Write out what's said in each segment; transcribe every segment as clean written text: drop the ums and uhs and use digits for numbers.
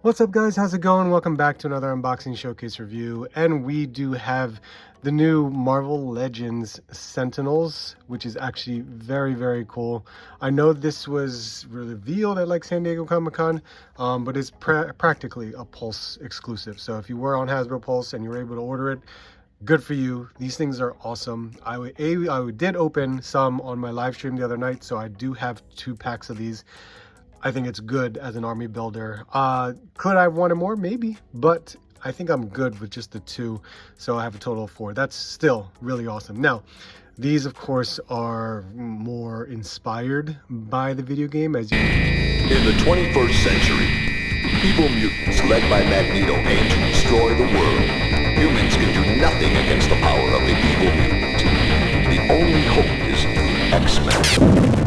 What's up guys, how's it going? Welcome back to another unboxing showcase review, and we do have the new Marvel Legends Sentinels, which is actually very cool. I know this was revealed at like San Diego Comic-Con, but it's practically a Pulse exclusive. So if you were on HasbroPulse and you were able to order it, good for you. These things are awesome. I did open some on my live stream the other night, so I do have 2 packs of these. I think it's good as an army builder. Could I have wanted more? Maybe, but I think I'm good with just the 2. So I have a total of 4. That's still really awesome. Now, these of course are more inspired by the video game as you... In the 21st century, evil mutants led by Magneto aim to destroy the world. Humans can do nothing against the power of the evil mutant. The only hope is X-Men.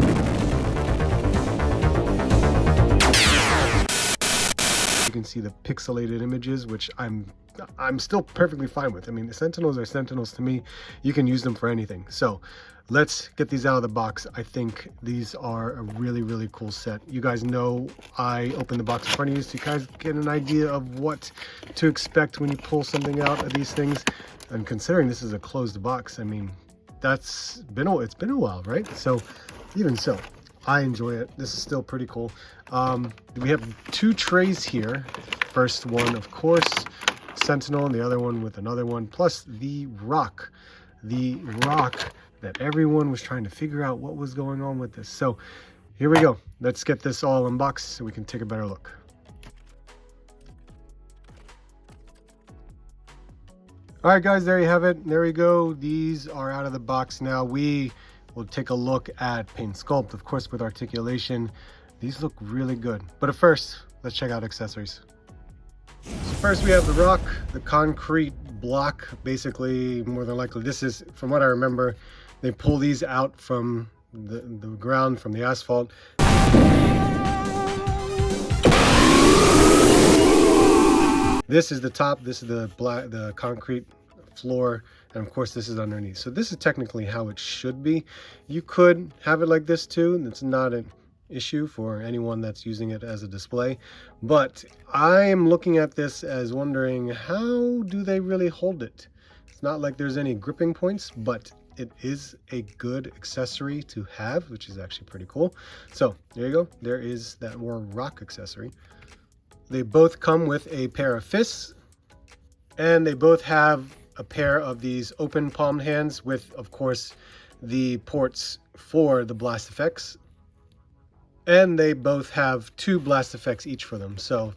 You can see the pixelated images, which I'm still perfectly fine with. I mean, the Sentinels are Sentinels to me. You can use them for anything. So let's get these out of the box. I think these are a really cool set. You guys know I open the box in front of you so you guys get an idea of what to expect when you pull something out of these things. And considering this is a closed box, I mean, it's been a while, right? So even so, I enjoy it. This is still pretty cool. We have 2 trays here. First one, of course, Sentinel, and the other one with another one, plus the rock that everyone was trying to figure out what was going on with this. So here we go. Let's get this all unboxed so we can take a better look. All right, guys, there you have it. There we go. These are out of the box now. We'll take a look at PaintSculpt, of course, with Articulation. These look really good. But at first, let's check out accessories. So first we have the rock, the concrete block. Basically, more than likely, this is, from what I remember, they pull these out from the ground, from the asphalt. This is the top, this is the concrete floor, and of course this is underneath. So this is technically how it should be. You could have it like this too. It's not an issue for anyone that's using it as a display, but I am looking at this as wondering, how do they really hold it? It's not like there's any gripping points, but it is a good accessory to have, which is actually pretty cool. So there you go. There is that more rock accessory. They both come with a pair of fists, and they both have a pair of these open palmed hands with, of course, the ports for the blast effects. And they both have 2 blast effects each for them. So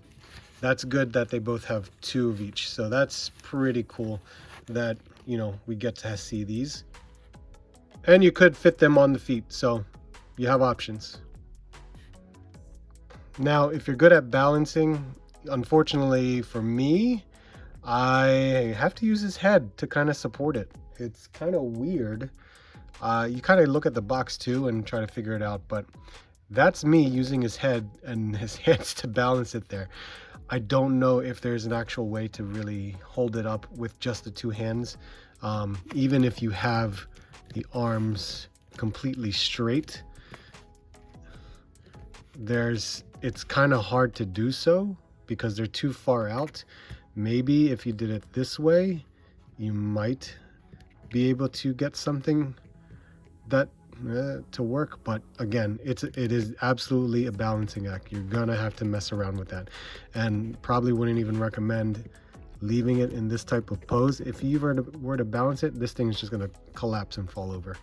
that's good that they both have 2 of each. So that's pretty cool that, you know, we get to see these. And you could fit them on the feet, so you have options. Now, if you're good at balancing, unfortunately for me, I have to use his head to kind of support it. It's kind of weird. You kind of look at the box too and try to figure it out, but that's me using his head and his hands to balance it there. I don't know if there's an actual way to really hold it up with just the 2 hands. Even if you have the arms completely straight, it's kind of hard to do so because they're too far out. Maybe if you did it this way, you might be able to get something that to work, but again, it is absolutely a balancing act. You're gonna have to mess around with that, and probably wouldn't even recommend leaving it in this type of pose. If you were to balance it, this thing is just gonna collapse and fall over.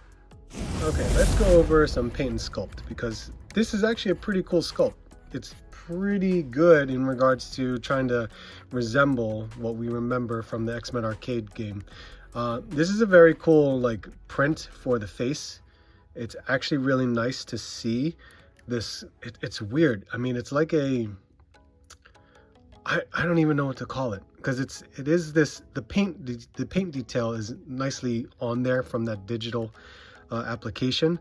Okay, let's go over some PaintSculpt, because this is actually a pretty cool sculpt. It's pretty good in regards to trying to resemble what we remember from the X-Men arcade game. This is a very cool like print for the face. It's actually really nice to see this. It's weird. I mean, it's like I don't even know what to call it, because the paint detail is nicely on there from that digital application.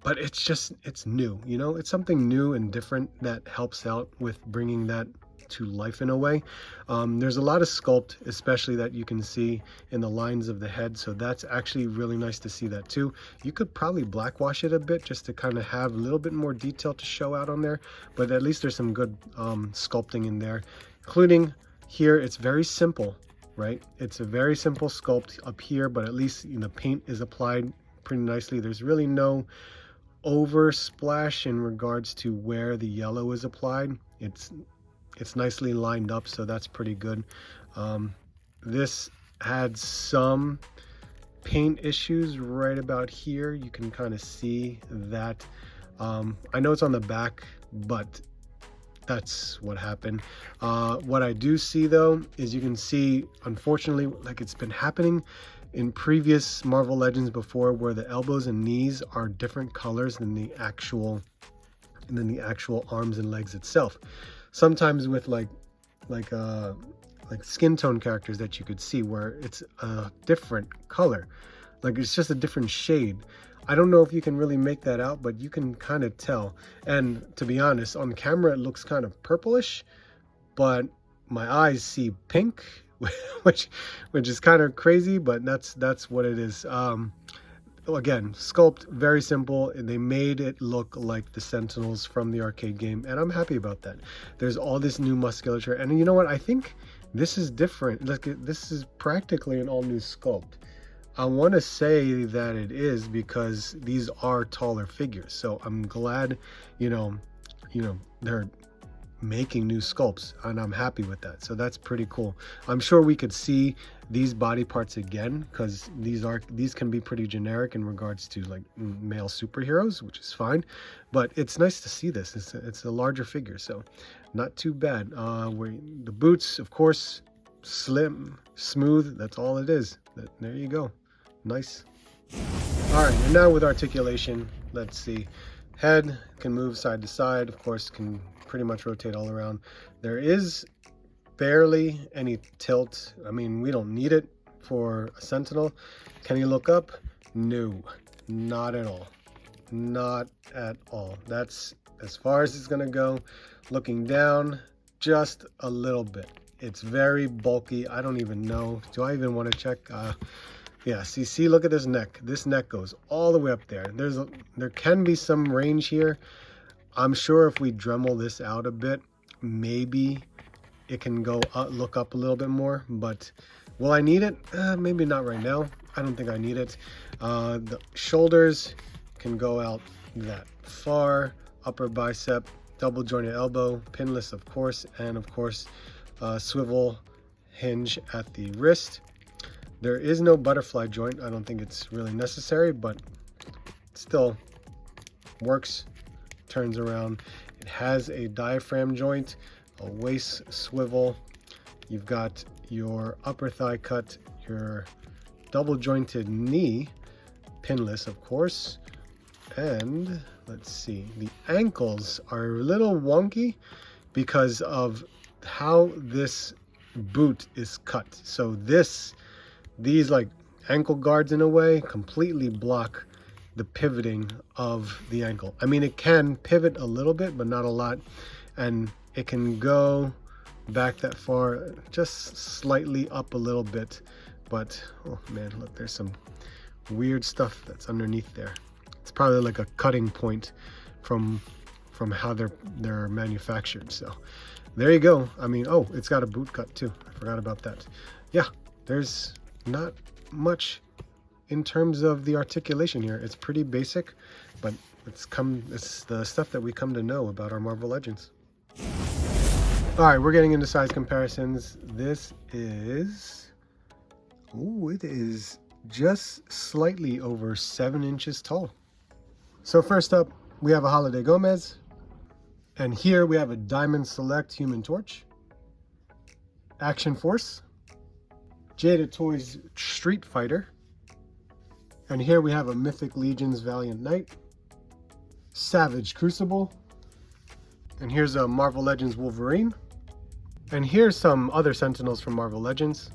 But it's new, you know, it's something new and different that helps out with bringing that to life in a way. There's a lot of sculpt, especially that you can see in the lines of the head, so that's actually really nice to see that too. You could probably blackwash it a bit just to kind of have a little bit more detail to show out on there, but at least there's some good sculpting in there, including here. It's very simple, right? It's a very simple sculpt up here, but at least, you know, paint is applied pretty nicely. There's really no over splash in regards to where the yellow is applied. It's nicely lined up, so that's pretty good. This had some paint issues right about here. You can kind of see that. I know it's on the back, but that's what happened. What I do see though is you can see, unfortunately, like it's been happening in previous Marvel Legends before, where the elbows and knees are different colors than the actual arms and legs itself. Sometimes with like skin tone characters that you could see where it's a different color, like it's just a different shade. I don't know if you can really make that out, but you can kind of tell. And to be honest, on camera it looks kind of purplish, but my eyes see pink, which is kind of crazy, but that's what it is. Again, sculpt very simple, and they made it look like the Sentinels from the arcade game, and I'm happy about that. There's all this new musculature, and you know what? I think this is different. Look, this is practically an all new sculpt. I want to say that it is because these are taller figures, so I'm glad, you know, they're making new sculpts, and I'm happy with that. So that's pretty cool. I'm sure we could see these body parts again, because these can be pretty generic in regards to like male superheroes, which is fine, but it's nice to see this. It's a larger figure, so not too bad. The boots, of course, slim, smooth, that's all it is. There you go. Nice. All right, and now with articulation, let's see. Head can move side to side, of course, can pretty much rotate all around. There is barely any tilt. I mean, we don't need it for a Sentinel. Can he look up? No, not at all. Not at all. That's as far as it's gonna go. Looking down, just a little bit. It's very bulky. I don't even know. Do I even want to check? Yeah, see, look at this neck. This neck goes all the way up there. There can be some range here. I'm sure if we Dremel this out a bit, maybe it can go look up a little bit more, but will I need it? Maybe not right now. I don't think I need it. The shoulders can go out that far. Upper bicep, double jointed elbow, pinless of course, and of course swivel hinge at the wrist. There is no butterfly joint. I don't think it's really necessary, but still works. Turns around. It has a diaphragm joint, a waist swivel. You've got your upper thigh cut, your double jointed knee, pinless of course, and let's see, the ankles are a little wonky because of how this boot is cut. So these like ankle guards in a way completely block the pivoting of the ankle. I mean, it can pivot a little bit, but not a lot, and it can go back that far, just slightly up a little bit, but oh man, look, there's some weird stuff that's underneath there. It's probably like a cutting point from how they're manufactured. So there you go. I mean, oh, it's got a boot cut too. I forgot about that. Yeah, there's not much in terms of the articulation here. It's pretty basic, but it's the stuff that we come to know about our Marvel Legends. All right, we're getting into size comparisons. This is, it is just slightly over 7 inches tall. So first up, we have a Holiday Gomez, and here we have a Diamond Select Human Torch, Action Force, Jada Toys Street Fighter, and here we have a Mythic Legions Valiant Knight, Savage Crucible, and here's a Marvel Legends Wolverine, and here's some other Sentinels from Marvel Legends,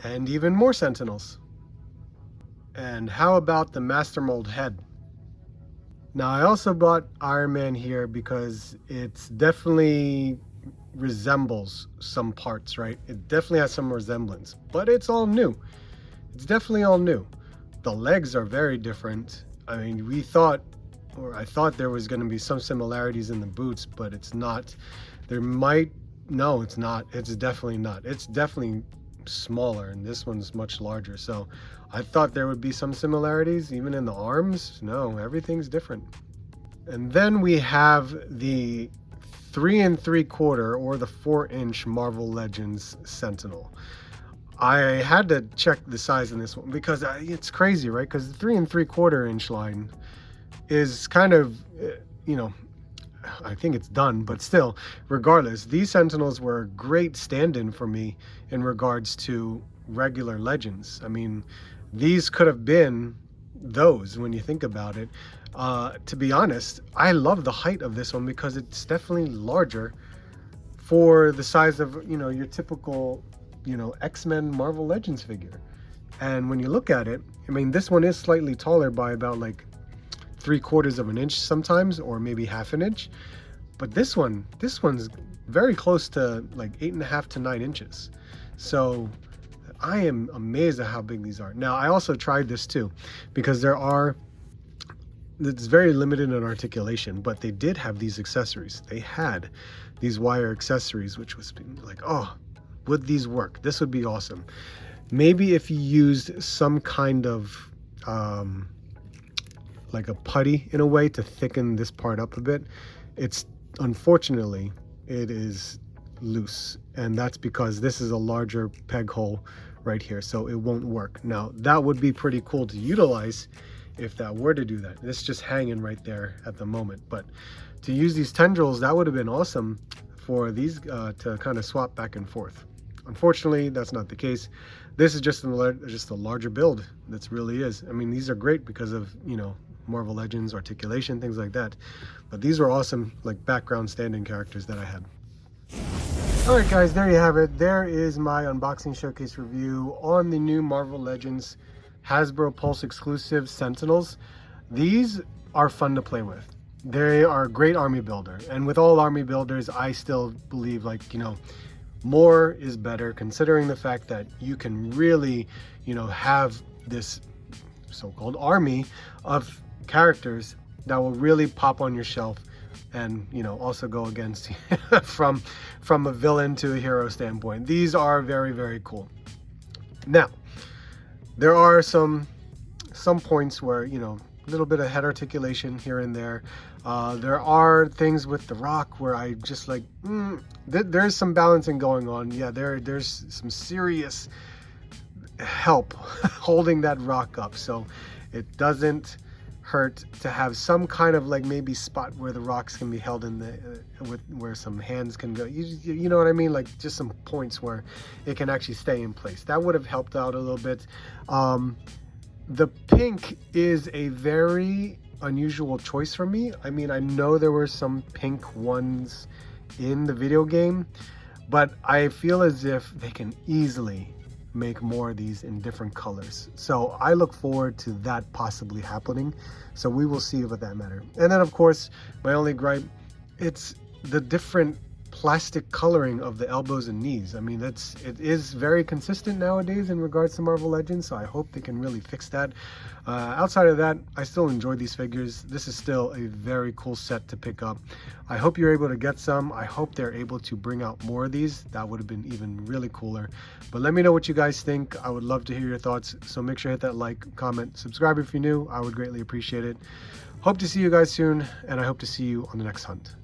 and even more Sentinels. And how about the Master Mold head? Now I also bought Iron Man here because it's definitely resembles some parts, right? It definitely has some resemblance, but it's all new. It's definitely all new. The legs are very different. I mean, we thought, or I thought there was going to be some similarities in the boots, but it's not. There might, no, it's not. It's definitely not. It's definitely smaller, and this one's much larger. So I thought there would be some similarities, even in the arms. No, everything's different. And then we have the 3 3/4 or the 4-inch Marvel Legends Sentinel. I had to check the size in this one because it's crazy, right? Because the 3 3/4 inch line is kind of, you know, I think it's done, but still, regardless, these Sentinels were a great stand-in for me in regards to regular Legends. I mean, these could have been those when you think about it. To be honest, I love the height of this one because it's definitely larger for the size of, you know, your typical, you know, X-Men Marvel Legends figure. And when you look at it, I mean, this one is slightly taller by about like 3/4 of an inch sometimes, or maybe half an inch. But this one's very close to like 8.5 to 9 inches. So I am amazed at how big these are. Now, I also tried this too, because it's very limited in articulation, but they did have these accessories. They had these wire accessories, which was like, oh, would these work? This would be awesome. Maybe if you used some kind of like a putty in a way to thicken this part up a bit. It's unfortunately, it is loose, and that's because this is a larger peg hole right here, so it won't work. Now, that would be pretty cool to utilize if that were to do that. It's just hanging right there at the moment, but to use these tendrils, that would have been awesome for these to kind of swap back and forth. Unfortunately, that's not the case. This is just a larger build. That's really is. I mean, these are great because of, you know, Marvel Legends, articulation, things like that. But these were awesome, like background stand-in characters that I had. All right, guys, there you have it. There is my unboxing showcase review on the new Marvel Legends HasbroPulse exclusive Sentinels. These are fun to play with. They are a great army builder. And with all army builders, I still believe, like, you know, more is better, considering the fact that you can really, you know, have this so-called army of characters that will really pop on your shelf and, you know, also go against from a villain to a hero standpoint. These are very, very cool. Now, there are some points where, you know, a little bit of head articulation here and there. There are things with the rock where I just like, there's some balancing going on. Yeah, there's some serious help holding that rock up, so it doesn't hurt to have some kind of like maybe spot where the rocks can be held in the where some hands can go. You know what I mean? Like just some points where it can actually stay in place. That would have helped out a little bit. The pink is a very unusual choice for me. I mean, I know there were some pink ones in the video game, but I feel as if they can easily make more of these in different colors. So I look forward to that possibly happening. So we will see about that matter. And then of course, my only gripe, it's the different plastic coloring of the elbows and knees. I mean, it is very consistent nowadays in regards to Marvel Legends, so I hope they can really fix that. Outside of that, I still enjoy these figures. This is still a very cool set to pick up. I hope you're able to get some. I hope they're able to bring out more of these. That would have been even really cooler. But let me know what you guys think. I would love to hear your thoughts. So make sure to hit that like, comment, subscribe if you're new. I would greatly appreciate it. Hope to see you guys soon, and I hope to see you on the next hunt.